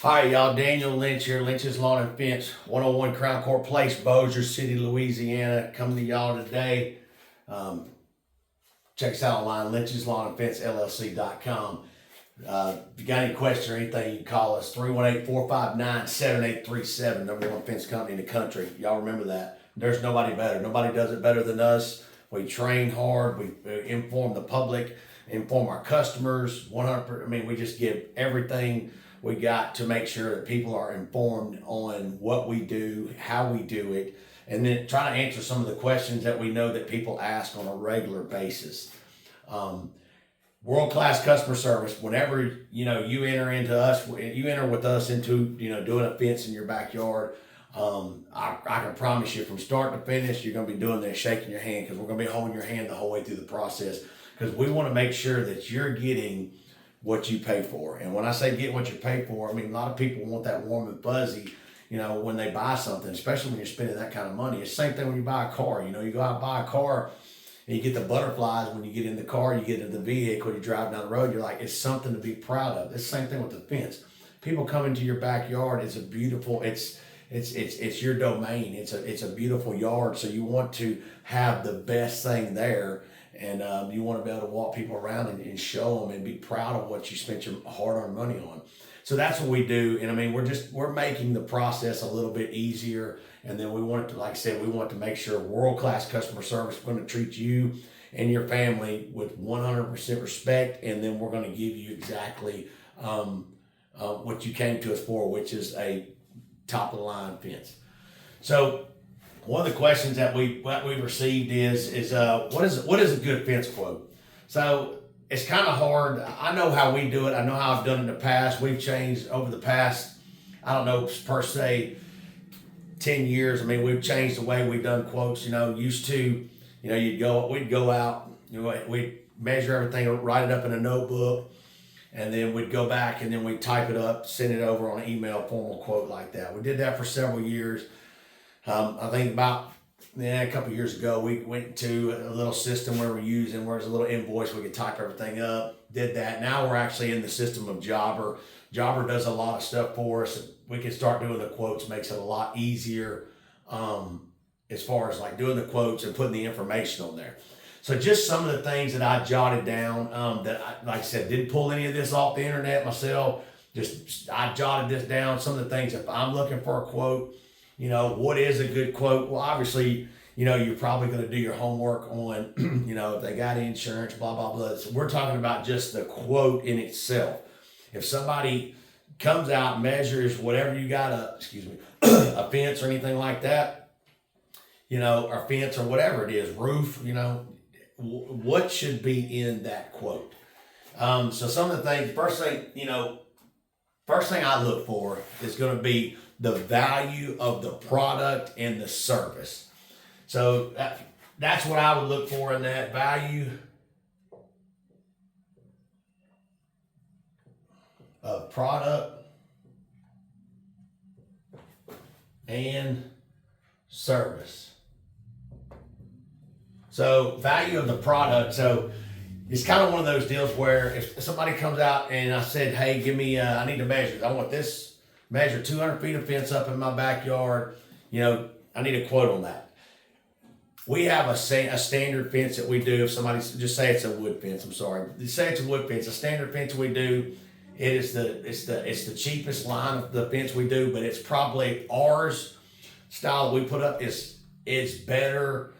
Hi, y'all. Daniel Lynch here, Lynch's Lawn and Fence, 101 Crown Court Place, Bossier City, Louisiana. Coming to y'all today. Um, Check us out online, Lynch's Lawn and Fence, LLC.com. If you got any questions or anything, you can call us 318-459-7837, number one fence company in the country. Y'all remember that. There's nobody better. Nobody does it better than us. We train hard. We inform the public, inform our customers. 100%. I mean, we just give everything we got to make sure that people are informed on what we do, how we do it, and then try to answer some of the questions that we know that people ask on a regular basis. World-class customer service. Whenever you enter into us, you enter with us into doing a fence in your backyard. I can promise you, from start to finish, you're going to be doing this, shaking your hand, because we're going to be holding your hand the whole way through the process, because we want to make sure that you're getting what you pay for. And when I say get what you pay for, I mean, a lot of people want that warm and fuzzy, when they buy something, especially when you're spending that kind of money. It's the same thing when you buy a car. You go out and buy a car and you get the butterflies when you get in the car, you get into the vehicle, you drive down the road, you're like, it's something to be proud of. It's the same thing with the fence. People come into your backyard, it's a beautiful, it's your domain. It's a beautiful yard. So you want to have the best thing there. And you want to be able to walk people around and show them and be proud of what you spent your hard-earned money on. So that's what we do. And I mean, we're making the process a little bit easier. And then we want to, like I said, we want to make sure world-class customer service. We're going to treat you and your family with 100% respect. And then we're going to give you exactly what you came to us for, which is a top-of-the-line fence. So one of the questions that we received is what is a good fence quote? So it's kind of hard. I know how we do it. I know how I've done it in the past. We've changed over the past, I don't know, per se, 10 years. I mean, we've changed the way we've done quotes. Used to, we'd go out, we'd measure everything, write it up in a notebook, and then we'd go back and then we'd type it up, send it over on an email, formal quote like that. We did that for several years. I think about a couple of years ago, we went to a little system where there's a little invoice, we could type everything up, did that. Now we're actually in the system of Jobber. Jobber does a lot of stuff for us. We can start doing the quotes, makes it a lot easier as far as like doing the quotes and putting the information on there. So just some of the things that I jotted down that I, like I said, didn't pull any of this off the internet myself. I jotted this down. Some of the things, if I'm looking for a quote, what is a good quote? Well, obviously, you're probably going to do your homework on, if they got insurance, blah, blah, blah. So we're talking about just the quote in itself. If somebody comes out, measures whatever you got, a fence or anything like that, or fence or whatever it is, roof, what should be in that quote? So some of the things, first thing I look for is going to be the value of the product and the service. So that's what I would look for in that value of product and service. So value of the product. So it's kind of one of those deals where if somebody comes out and I said, hey, give me, I need to measure. I want this. Measure 200 feet of fence up in my backyard. I need a quote on that. We have a standard fence that we do. If somebody just say it's a wood fence, I'm sorry. Say it's a wood fence. A standard fence we do. It's the cheapest line of the fence we do, but it's probably ours style that we put up is better.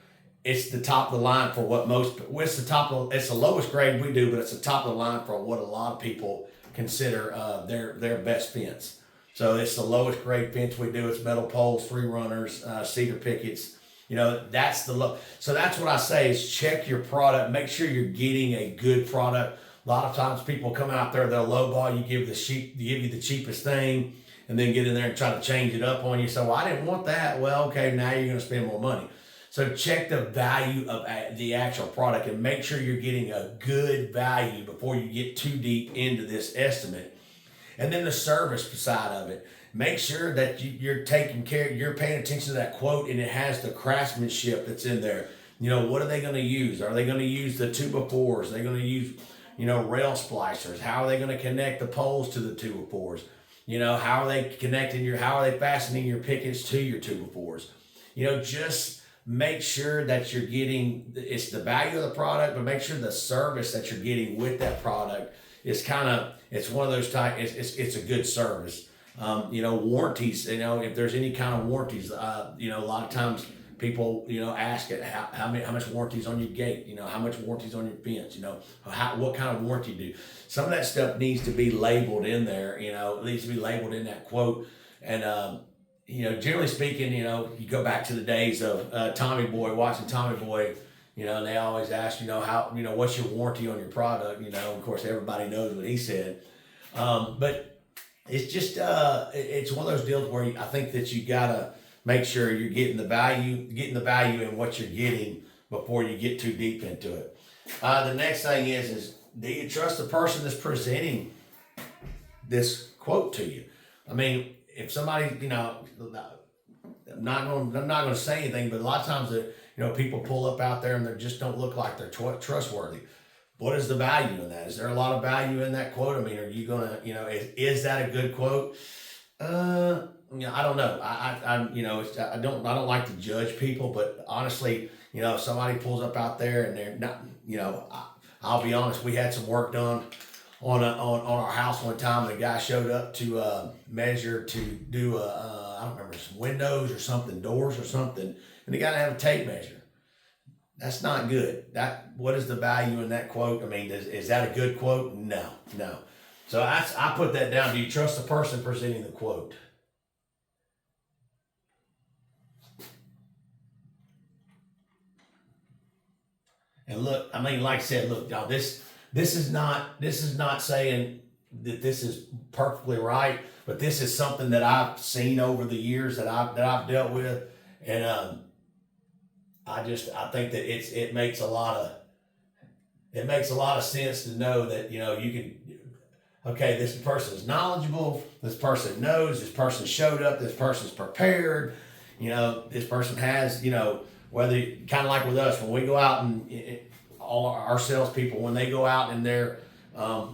It's the top of the line for what it's the lowest grade we do, but it's the top of the line for what a lot of people consider their best fence. So it's the lowest grade fence we do. It's metal poles, 3 runners, cedar pickets. That's the low. So that's what I say is check your product. Make sure you're getting a good product. A lot of times people come out there, they'll lowball you, give you the cheapest thing, and then get in there and try to change it up on you. So I didn't want that. Well, okay, now you're going to spend more money. So check the value of the actual product and make sure you're getting a good value before you get too deep into this estimate. And then the service side of it. Make sure that you're taking care, you're paying attention to that quote and it has the craftsmanship that's in there. What are they going to use? Are they going to use the 2x4s? Are they going to use, rail splicers? How are they going to connect the poles to the 2x4s? How are they how are they fastening your pickets to your 2x4s? Just make sure that you're getting, it's the value of the product, but make sure the service that you're getting with that product is it's one of those type, it's a good service. Warranties, if there's any kind of warranties, a lot of times people, ask it, how much warranties on your gate, how much warranties on your fence, what kind of warranty do. Some of that stuff needs to be labeled in there, it needs to be labeled in that quote. And, generally speaking, you go back to the days of Tommy Boy, watching Tommy Boy, and they always ask, how, what's your warranty on your product? Of course, everybody knows what he said. But it's just, it's one of those deals where I think that you gotta make sure you're getting the value in what you're getting before you get too deep into it. The next thing is do you trust the person that's presenting this quote to you? I mean, if somebody, I'm not going to say anything, but a lot of times people pull up out there and they just don't look like they're trustworthy. What is the value in that? Is there a lot of value in that quote? I mean, are you gonna, is that a good quote? I don't know. I don't like to judge people, but honestly, if somebody pulls up out there and they're not, I'll be honest. We had some work done on our house one time. The guy showed up to measure to do I don't remember, some windows or something, doors or something, and the guy didn't have a tape measure. That's not good. What is the value in that quote? I mean, is that a good quote? No. So I put that down. Do you trust the person presenting the quote? And look, I mean, like I said, look, y'all, this is not saying that this is perfectly right, but this is something that I've seen over the years that I've dealt with, and I think that it makes a lot of sense to know that you can. Okay, this person is knowledgeable. This person knows. This person showed up. This person's prepared. This person has, whether kind of like with us when we go out and all our salespeople, when they go out and they're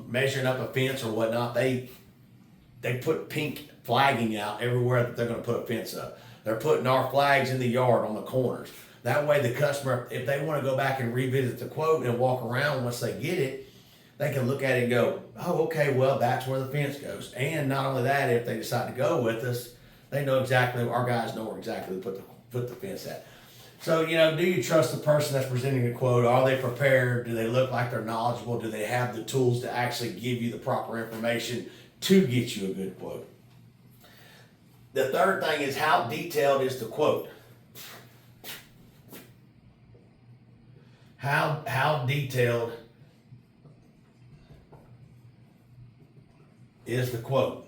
measuring up a fence or whatnot, they put pink flagging out everywhere that they're going to put a fence up. They're putting our flags in the yard on the corners. That way the customer, if they want to go back and revisit the quote and walk around once they get it, they can look at it and go, oh, okay, well, that's where the fence goes. And not only that, if they decide to go with us, they know exactly, our guys know where exactly to put the fence at. So, do you trust the person that's presenting the quote? Are they prepared? Do they look like they're knowledgeable? Do they have the tools to actually give you the proper information to get you a good quote? The third thing is, how detailed is the quote? How detailed is the quote?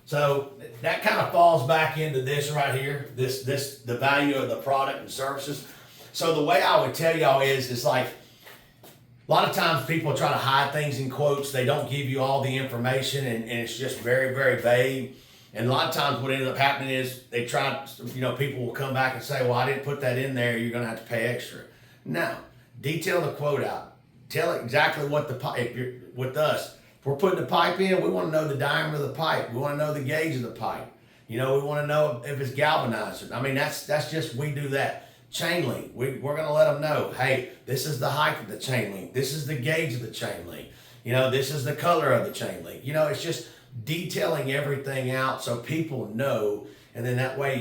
So that kind of falls back into this right here, the value of the product and services. So the way I would tell y'all is like, a lot of times people try to hide things in quotes. They don't give you all the information, and it's just very, very vague. And a lot of times what ends up happening is they try, people will come back and say, well, I didn't put that in there. You're going to have to pay extra. No, detail the quote out. Tell exactly what the pipe, if you're with us, if we're putting the pipe in, we want to know the diameter of the pipe. We want to know the gauge of the pipe. We want to know if it's galvanized. I mean, that's just, we do that. Chain link, we're going to let them know, hey, this is the height of the chain link. This is the gauge of the chain link. This is the color of the chain link. It's just detailing everything out so people know, and then that way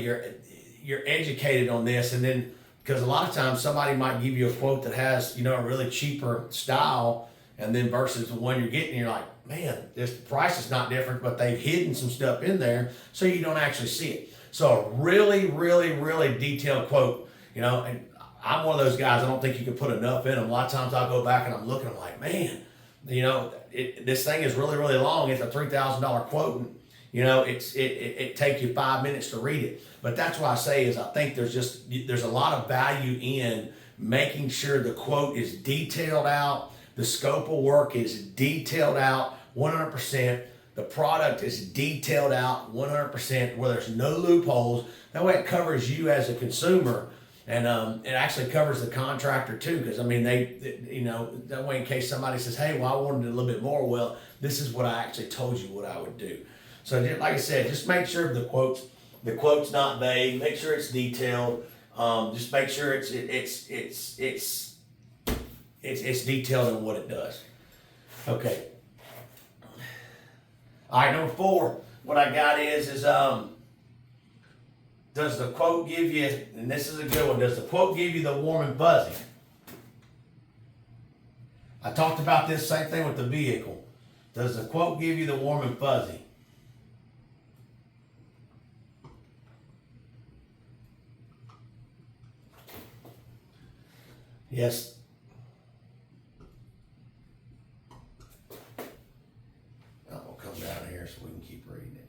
you're educated on this. And then, because a lot of times somebody might give you a quote that has, a really cheaper style, and then versus the one you're getting, you're like, man, this price is not different, but they've hidden some stuff in there so you don't actually see it. So a really, really, really detailed quote, and I'm one of those guys, I don't think you can put enough in them. A lot of times I'll go back and I'm looking, I'm like, man, this thing is really, really long. It's a $3,000 quote, and it take you 5 minutes to read it. But that's what I say is, I think there's a lot of value in making sure the quote is detailed out, the scope of work is detailed out 100%, the product is detailed out 100%, where there's no loopholes. That way it covers you as a consumer, And it actually covers the contractor too, because I mean that way in case somebody says, hey, well, I wanted a little bit more. Well, this is what I actually told you what I would do. So like I said, just make sure the quote's not vague. Make sure it's detailed. Just make sure it's detailed in what it does. Okay. All right, number 4. What I got is does the quote give you, and this is a good one, does the quote give you the warm and fuzzy? I talked about this same thing with the vehicle. Does the quote give you the warm and fuzzy? Yes. I'll come down here so we can keep reading it.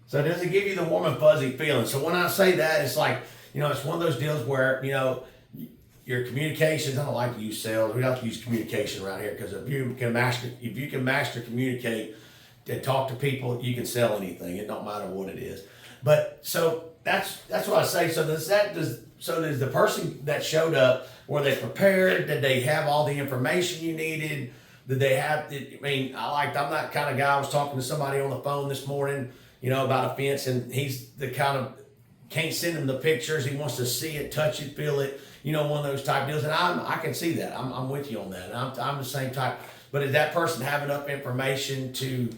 So does it give you the warm and fuzzy feeling? So when I say that, it's like, it's one of those deals where, your communications, I don't like to use sales. We don't have to use communication around here, because if you can master communicate and talk to people, you can sell anything. It don't matter what it is. But so that's what I say. So does the person that showed up, were they prepared? Did they have all the information you needed? Did they have, I'm that kind of guy. I was talking to somebody on the phone this morning, about a fence, and he's the kind of, can't send him the pictures. He wants to see it, touch it, feel it, one of those type deals. And I can see that. I'm with you on that. And I'm the same type. But did that person have enough information to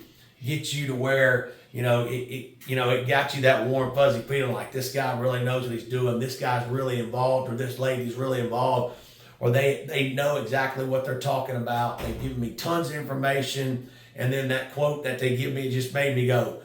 get you to where, it got you that warm, fuzzy feeling like this guy really knows what he's doing, this guy's really involved, or this lady's really involved, or they know exactly what they're talking about. They've given me tons of information, and then that quote that they give me just made me go,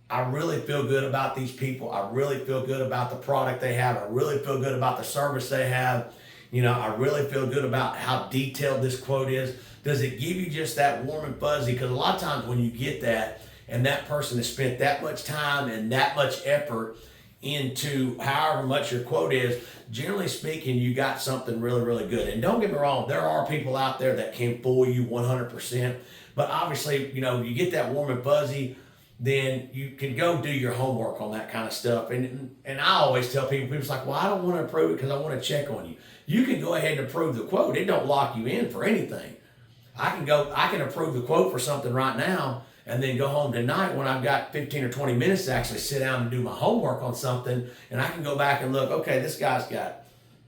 I really feel good about these people. I really feel good about the product they have. I really feel good about the service they have. I really feel good about how detailed this quote is. Does it give you just that warm and fuzzy? Because a lot of times when you get that, and that person has spent that much time and that much effort into however much your quote is, generally speaking, you got something really, really good. And don't get me wrong, there are people out there that can fool you 100%. But obviously, you get that warm and fuzzy, then you can go do your homework on that kind of stuff. And I always tell people's like, well, I don't want to approve it because I want to check on you. You can go ahead and approve the quote. It don't lock you in for anything. I can approve the quote for something right now, and then go home tonight when I've got 15 or 20 minutes to actually sit down and do my homework on something, and I can go back and look, okay, this guy's got,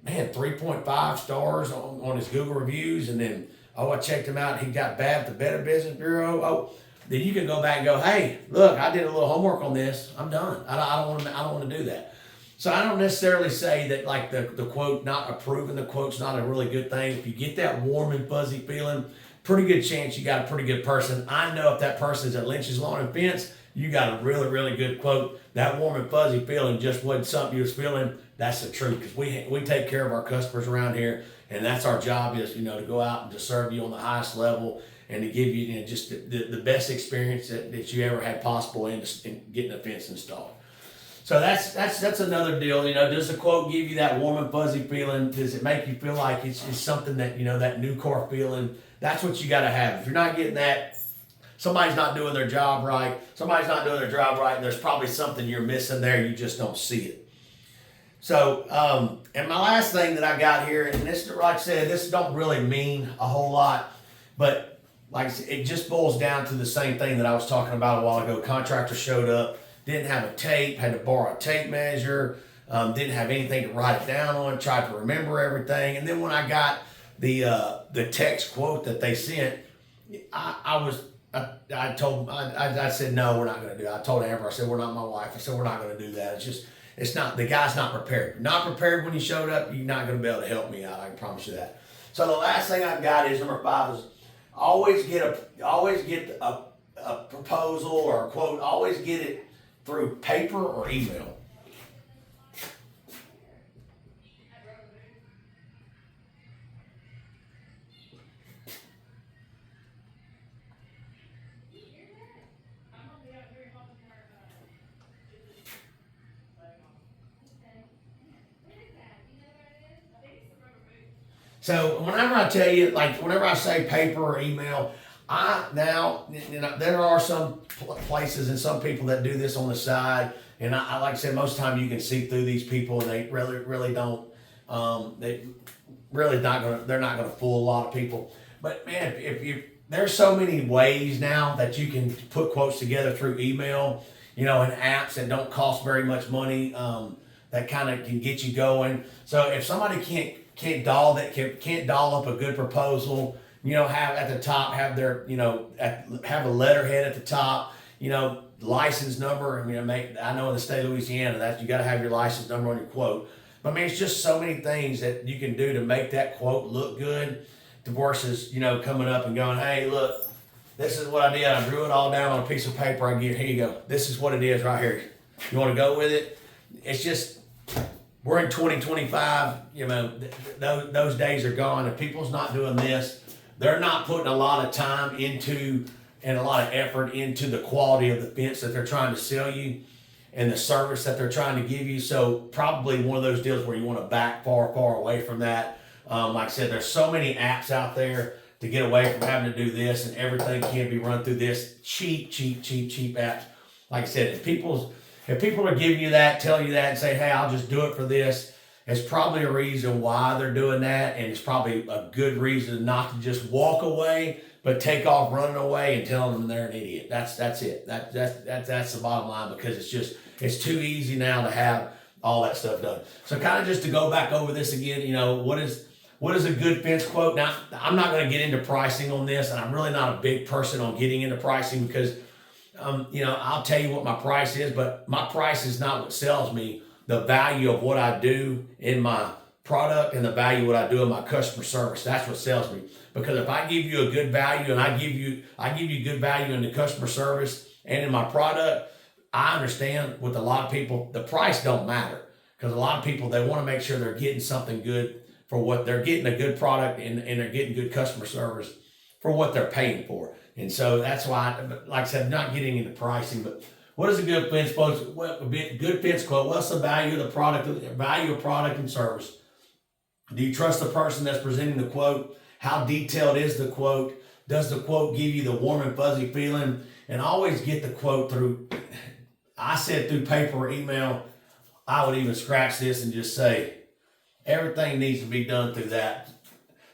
3.5 stars on his Google reviews, and then, I checked him out, he got bad at the Better Business Bureau. Then you can go back and go, hey, look, I did a little homework on this. I'm done. I don't want to do that. So I don't necessarily say that like the quote, not approving the quote's not a really good thing. If you get that warm and fuzzy feeling, pretty good chance you got a pretty good person. I know if that person's at Lynch's Lawn and Fence, you got a really, really good quote. That warm and fuzzy feeling just wasn't something you was feeling. That's the truth, because we take care of our customers around here, and that's our job is, to go out and to serve you on the highest level and to give you, just the best experience that you ever had possible in getting a fence installed. So that's another deal. Does the quote give you that warm and fuzzy feeling? Does it make you feel like it's something that, that new car feeling? That's what you got to have. If you're not getting that, somebody's not doing their job right. And there's probably something you're missing there. You just don't see it. So, and my last thing that I got here, and this, like I said, this don't really mean a whole lot, but like I said, it just boils down to the same thing that I was talking about a while ago. Contractor showed up, didn't have a tape, had to borrow a tape measure, didn't have anything to write it down on, tried to remember everything. And then when I got the text quote that they sent, I said, no, we're not going to do it. I told Amber, I said, we're not my wife. I said, we're not going to do that. It's not, the guy's not prepared. Not prepared when he showed up, you're not going to be able to help me out. I can promise you that. So the last thing I've got is number 5 is always get a proposal or a quote. Always get it through paper or email. So whenever I tell you, like whenever I say paper or email, Now, there are some places and some people that do this on the side, and I like I said, most of the time you can see through these people, and they really don't. They really not gonna. They're not gonna fool a lot of people. But man, if you there's so many ways now that you can put quotes together through email, and apps that don't cost very much money. That kind of can get you going. So if somebody can't doll up a good proposal, have at the top, have their, have a letterhead at the top, license number. I know in the state of Louisiana that you got to have your license number on your quote. But I mean, it's just so many things that you can do to make that quote look good versus, coming up and going, hey, look, this is what I did. I drew it all down on a piece of paper. Here you go. This is what it is right here. You want to go with it? It's just, we're in 2025, those days are gone. If people's not doing this, they're not putting a lot of time into and a lot of effort into the quality of the fence that they're trying to sell you and the service that they're trying to give you. So probably one of those deals where you want to back far away from that. Like I said, there's so many apps out there to get away from having to do this, and everything can be run through this cheap apps. Like I said, if people are giving you that, telling you that, and say, hey, I'll just do it for this, it's probably a reason why they're doing that, and it's probably a good reason not to just walk away, but take off running away and telling them they're an idiot. That's it. That's the bottom line, because it's too easy now to have all that stuff done. So kind of just to go back over this again, what is a good fence quote? Now, I'm not going to get into pricing on this, and I'm really not a big person on getting into pricing because I'll tell you what my price is, but my price is not what sells me. The value of what I do in my product and the value of what I do in my customer service, that's what sells me. Because if I give you a good value and I give you good value in the customer service and in my product, I understand with a lot of people, the price don't matter. Because a lot of people, they want to make sure they're getting something good for what they're getting, a good product, and they're getting good customer service for what they're paying for. And so that's why, like I said, I'm not getting into pricing, but what is a good fence quote? Good fence quote. What's the value of the product, and service? Do you trust the person that's presenting the quote? How detailed is the quote? Does the quote give you the warm and fuzzy feeling? And always get the quote through, I said through paper or email. I would even scratch this and just say, everything needs to be done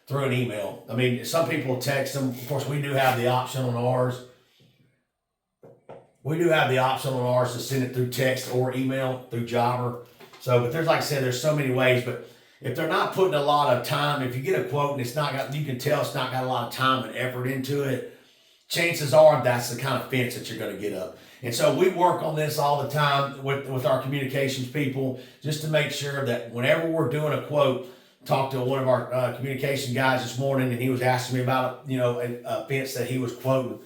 through an email. I mean, some people text them. Of course, we do have the option on ours. To send it through text or email through Jobber. So, but there's, like I said, there's so many ways. But if they're not putting a lot of time, if you get a quote and you can tell it's not got a lot of time and effort into it, chances are that's the kind of fence that you're going to get up. And so we work on this all the time with our communications people, just to make sure that whenever we're doing a quote, talked to one of our communication guys this morning, and he was asking me about a fence that he was quoting.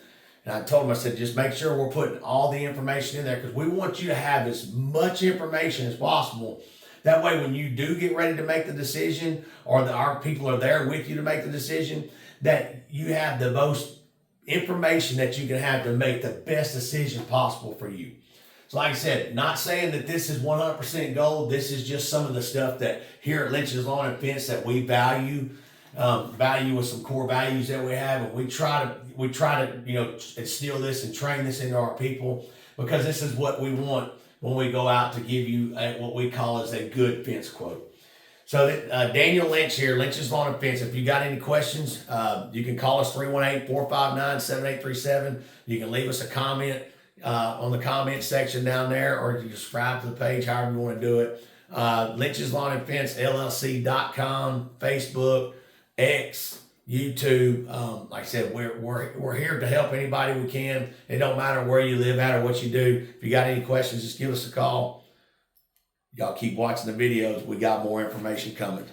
And I told him, I said, just make sure we're putting all the information in there, because we want you to have as much information as possible. That way, when you do get ready to make the decision, or our people are there with you to make the decision, that you have the most information that you can have to make the best decision possible for you. So like I said, not saying that this is 100% gold. This is just some of the stuff that here at Lynch's Lawn and Fence that we value with some core values that we have. And we try to instill this and train this into our people, because this is what we want when we go out to give you what we call as a good fence quote. So Daniel Lynch here, Lynch's Lawn and Fence. If you got any questions, you can call us 318-459-7837. You can leave us a comment on the comment section down there, or you can subscribe to the page, however you want to do it. Lynch's Lawn and Fence, LLC.com, Facebook, X, YouTube. Like I said, we're here to help anybody we can. It don't matter where you live at or what you do. If you got any questions, just give us a call. Y'all keep watching the videos. We got more information coming.